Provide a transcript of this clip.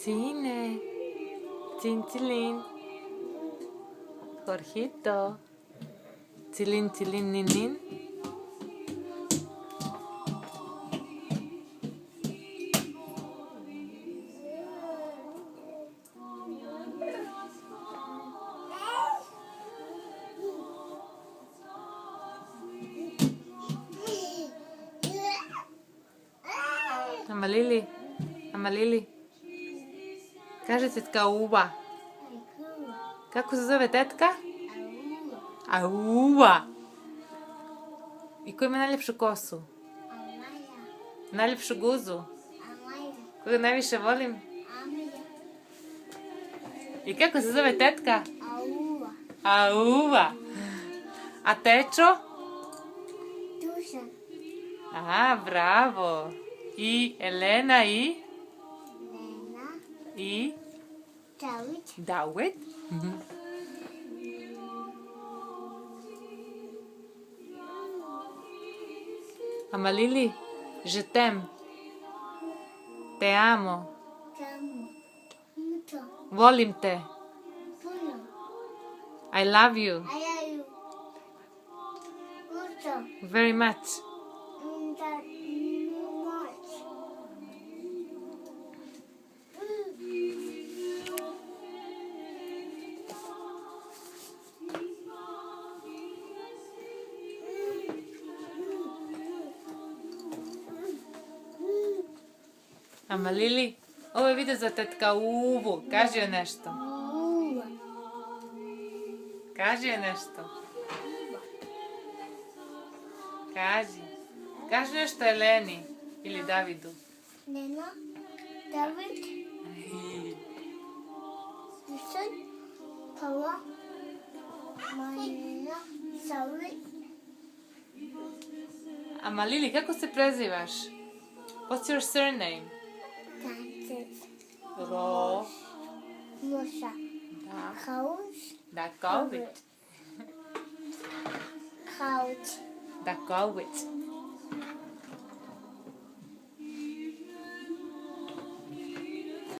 Cine. Cincilin. Jorgito. Cilin, cilin, nin, nin. Amalili. Amalili. Kaže tetka Uva. Kako se zove tetka? Auva. I ko ima najljepšu kosu? Najljepšu guzu? Koga najviše volim? I kako se zove tetka? Auva. A tečo? Dušan. Aha, bravo. I Elena i? Lena. I? David. David. Amalili, je t'aime. Te amo. Tamo. Mucho. Volim te. Puno. I love you I love you. Mucho. very much. That much. Amalili, ovo je video za tetka Uvu. Kaži joj nešto. Kaži joj nešto. Kaži. Kaži nešto Eleni ili Davidu. Lena. David. Dušan. Paula. Marina. David. Amalili, kako se prezivaš? What's your surname? Francis. Ro. Musa. Da. House. Dakovic. Couch. Dakovic.